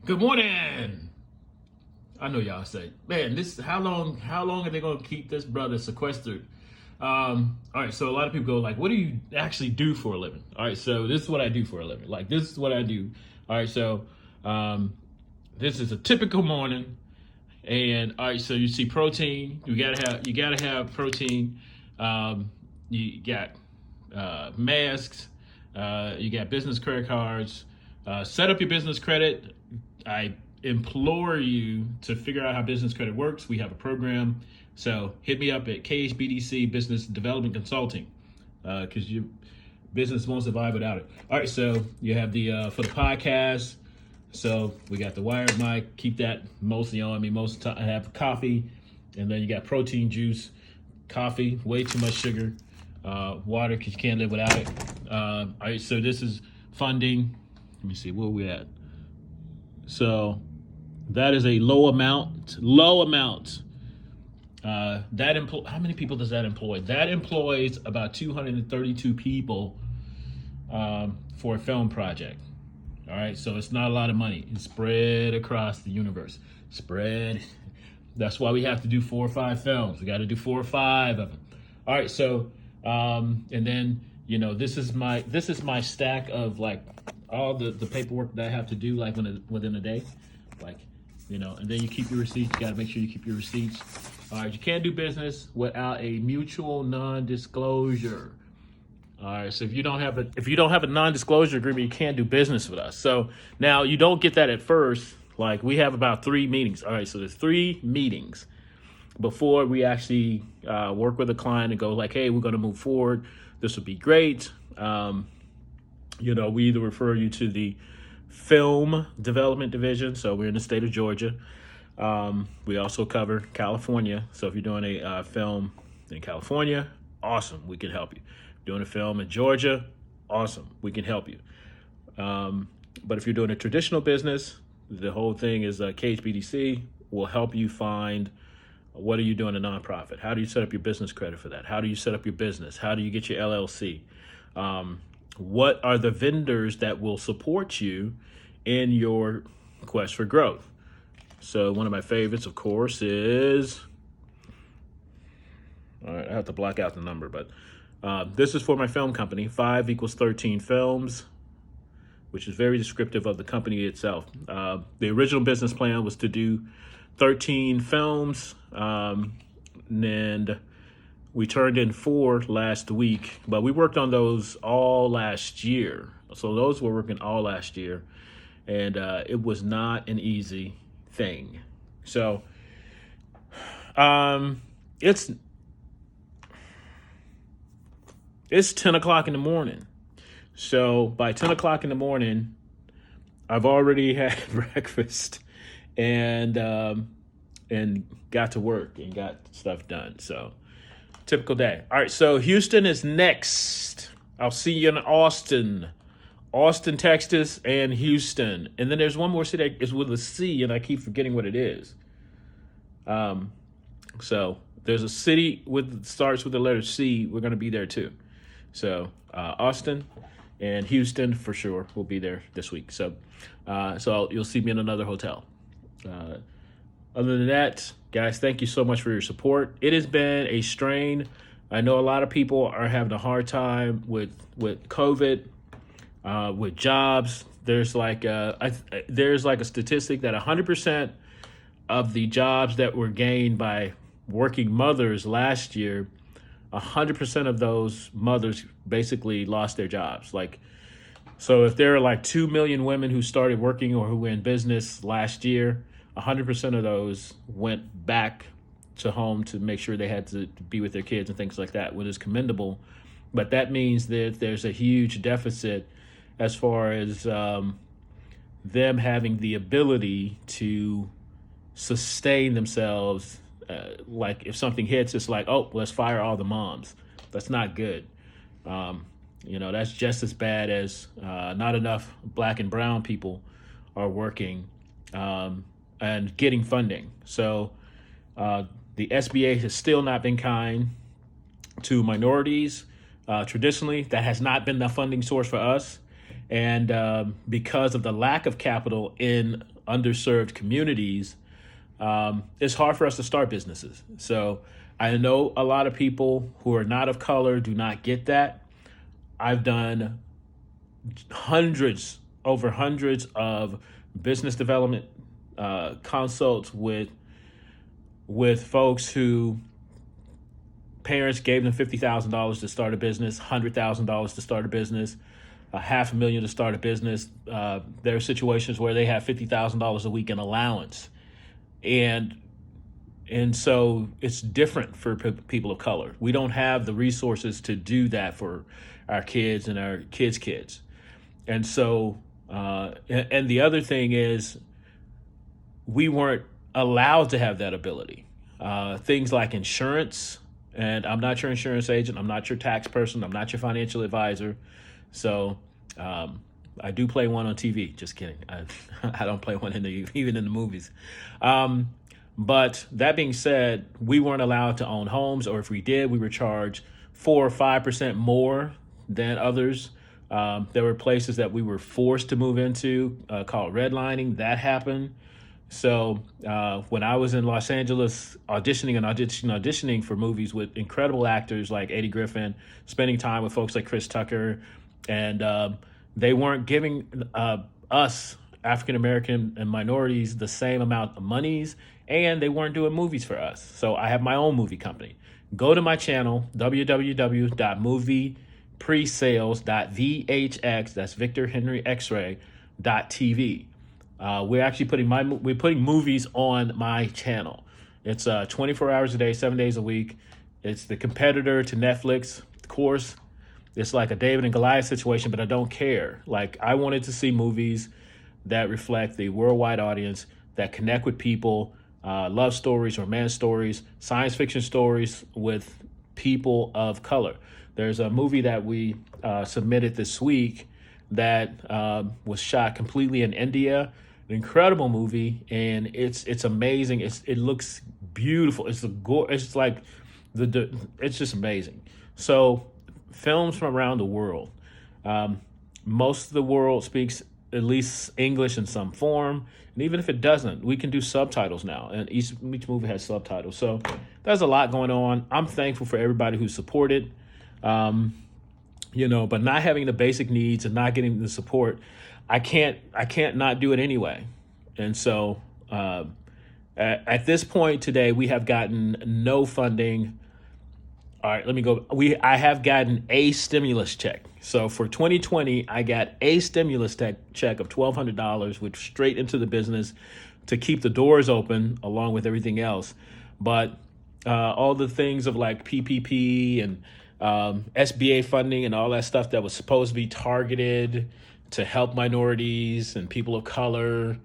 Good morning. I know y'all say, man, this how long are they gonna keep this brother sequestered? All right, so a lot of people go like, what do you actually do for a living? All right, so this is what I do for a living. Like this is what I do. All right, so this is a typical morning, and all right, so you see protein. You gotta have protein. You got masks. You got business credit cards. Set up your business credit. I implore you to figure out how business credit works. We have a program. So hit me up at KHBDC Business Development Consulting because your business won't survive without it. All right, so you have the for the podcast. So we got the wired mic. Keep that mostly on me. Most of the time I have coffee, and then you got protein juice, coffee, way too much sugar, water because you can't live without it. All right, so this is funding. Let me see where we at. So that is a low amount. How many people does that employ? That employs about 232 people for a film project. All right, so it's not a lot of money. It's spread across the universe. That's why we have to do 4 or 5 films. We got to do 4 or 5 of them. All right, so and then this is my stack of like all the paperwork that I have to do like within a day, like and then you keep your receipts. You got to make sure you keep your receipts. All right, you can't do business without a mutual non-disclosure. All right, so if you don't have a non-disclosure agreement, you can't do business with us. So now you don't get that at first. Like we have about 3 meetings. All right, so there's 3 meetings before we actually work with a client and go like, hey, we're going to move forward. This would be great. We either refer you to the film development division. So we're in the state of Georgia. We also cover California. So if you're doing a film in California, awesome, we can help you. Doing a film in Georgia, awesome, we can help you. But if you're doing a traditional business, the whole thing is KHBDC will help you find what are you doing a nonprofit? How do you set up your business credit for that? How do you set up your business? How do you get your LLC? What are the vendors that will support you in your quest for growth? So one of my favorites, of course, is, all right, I have to block out the number, but this is for my film company, 5 equals 13 Films, which is very descriptive of the company itself. The original business plan was to do 13 films, and we turned in 4 last week, but we worked on those all last year. So those were working all last year, and it was not an easy thing. So it's 10 o'clock in the morning. So by 10 o'clock in the morning, I've already had breakfast and got to work and got stuff done. So typical day. All right, so Houston is next. I'll see you in Austin, Texas, and Houston. And then there's one more city that is with a C, and I keep forgetting what it is. So there's a city starts with the letter C. We're going to be there too. So Austin and Houston for sure will be there this week. So you'll see me in another hotel. Other than that, guys, thank you so much for your support. It has been a strain. I know a lot of people are having a hard time with COVID, with jobs. There's like a statistic that 100% of the jobs that were gained by working mothers last year, 100% of those mothers basically lost their jobs. So if there are like 2 million women who started working or who were in business last year, 100% of those went back to home to make sure they had to be with their kids and things like that, which is commendable. But that means that there's a huge deficit as far as them having the ability to sustain themselves. Like if something hits, it's like, oh, let's fire all the moms. That's not good. That's just as bad as not enough Black and brown people are working and getting funding. So the SBA has still not been kind to minorities. Traditionally, that has not been the funding source for us. And because of the lack of capital in underserved communities, it's hard for us to start businesses. So I know a lot of people who are not of color do not get that. I've done over hundreds of business development consults with folks who parents gave them $50,000 to start a business, $100,000 to start a business, $500,000 to start a business. There are situations where they have $50,000 a week in allowance, and so it's different for people of color. We don't have the resources to do that for our kids and our kids' kids. And so, and the other thing is, we weren't allowed to have that ability. Things like insurance, and I'm not your insurance agent, I'm not your tax person, I'm not your financial advisor. So I do play one on TV. Just kidding. I don't play one even in the movies. But that being said, we weren't allowed to own homes, or if we did, we were charged 4 or 5% more than others. There were places that we were forced to move into called redlining. That happened. So when I was in Los Angeles auditioning for movies with incredible actors like Eddie Griffin, spending time with folks like Chris Tucker, and they weren't giving us African American and minorities the same amount of monies, and they weren't doing movies for us. So I have my own movie company. Go to my channel, www.moviepresales.vhx, that's Victor Henry X-ray .tv. We're actually putting movies on my channel. It's 24 hours a day, 7 days a week. It's the competitor to Netflix. Of course, it's like a David and Goliath situation, but I don't care. Like, I wanted to see movies that reflect the worldwide audience, that connect with people, love stories, romance stories, science fiction stories with people of color. There's a movie that we submitted this week that was shot completely in India. An incredible movie, and it's amazing. It looks beautiful. It's like it's just amazing. So films from around the world. Most of the world speaks at least English in some form, and even if it doesn't, we can do subtitles now, and each movie has subtitles. So there's a lot going on. I'm thankful for everybody who supported. But not having the basic needs and not getting the support, I can't not do it anyway. And so at this point today, we have gotten no funding. All right, let me go. I have gotten a stimulus check. So for 2020, I got a stimulus check of $1,200, which straight into the business to keep the doors open along with everything else. But all the things of like PPP and SBA funding and all that stuff that was supposed to be targeted to help minorities and people of color,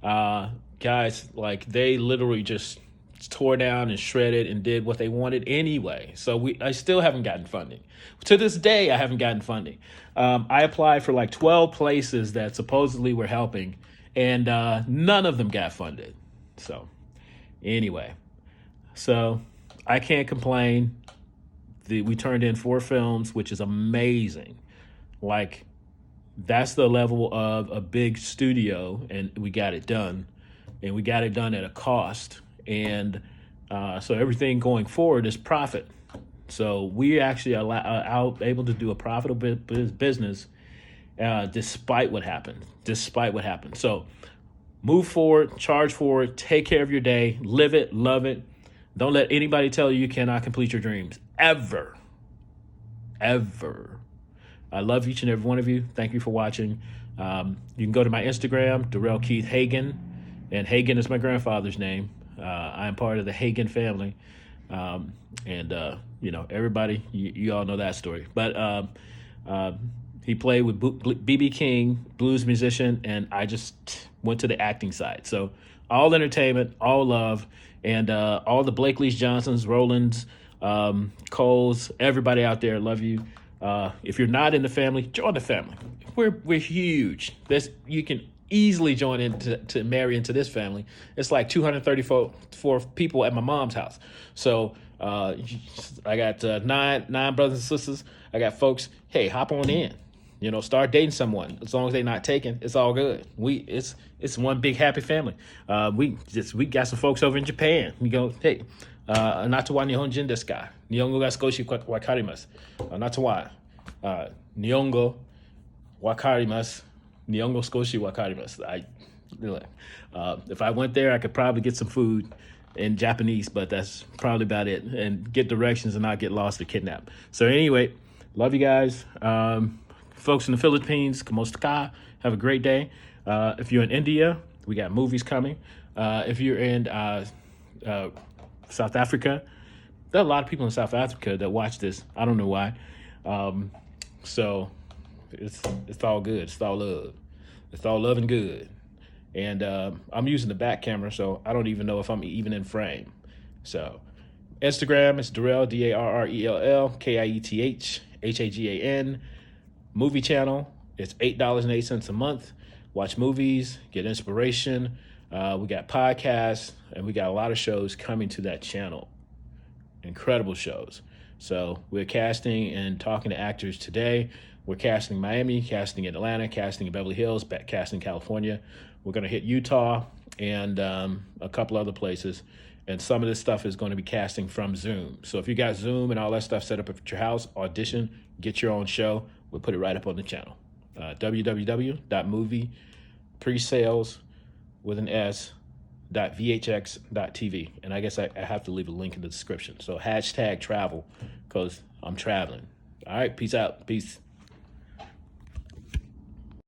guys, like, they literally just tore down and shredded and did what they wanted anyway. So I still haven't gotten funding. To this day, I haven't gotten funding. I applied for like 12 places that supposedly were helping, and none of them got funded. So anyway, so I can't complain. We turned in 4 films, which is amazing. Like, that's the level of a big studio, and we got it done. And we got it done at a cost. And so everything going forward is profit. So we actually are able to do a profitable business despite what happened. So move forward, charge forward, take care of your day, live it, love it. Don't let anybody tell you cannot complete your dreams. Ever. I love each and every one of you. Thank you for watching. You can go to my Instagram, Darrell Keith Hagan, and Hagan is my grandfather's name. I am part of the Hagan family. Everybody, you all know that story. But he played with B.B. King, blues musician, and I just went to the acting side. So all entertainment, all love, and all the Blakeleys, Johnsons, Rolands, Coles, everybody out there, love you. If you're not in the family, join the family. We're huge. You can easily join in to marry into this family. It's like 234 people at my mom's house. So I got nine brothers and sisters. I got folks. Hey, hop on in. start dating someone. As long as they're not taken, it's all good. It's one big happy family. We got some folks over in Japan. We go, hey, not wa nihonjin desu ka? Nihongo ga skoshi wakarimasu. Not wa. Nihongo wakarimasu. Nihongo skoshi wakarimasu. If I went there, I could probably get some food in Japanese, but that's probably about it. And get directions and not get lost or kidnapped. So anyway, love you guys. Folks in the Philippines, kamusta ka? Have a great day. If you're in India, we got movies coming. If you're in South Africa, there are a lot of people in South Africa that watch this. I don't know why. So it's all good. It's all love. It's all love and good. And I'm using the back camera, so I don't even know if I'm even in frame. So Instagram is Darrell, Darrell, Kieth, Hagan. Movie channel, it's $8.08 a month. Watch movies, get inspiration. We got podcasts, and we got a lot of shows coming to that channel. Incredible shows. So we're casting and talking to actors today. We're casting in Miami, casting in Atlanta, casting in Beverly Hills, casting in California. We're going to hit Utah and a couple other places. And some of this stuff is going to be casting from Zoom. So if you got Zoom and all that stuff set up at your house, audition, get your own show. We'll put it right up on the channel. www.moviepresales with an s.vhx.tv. And I guess I have to leave a link in the description. So #travel because I'm traveling. All right, peace out. Peace.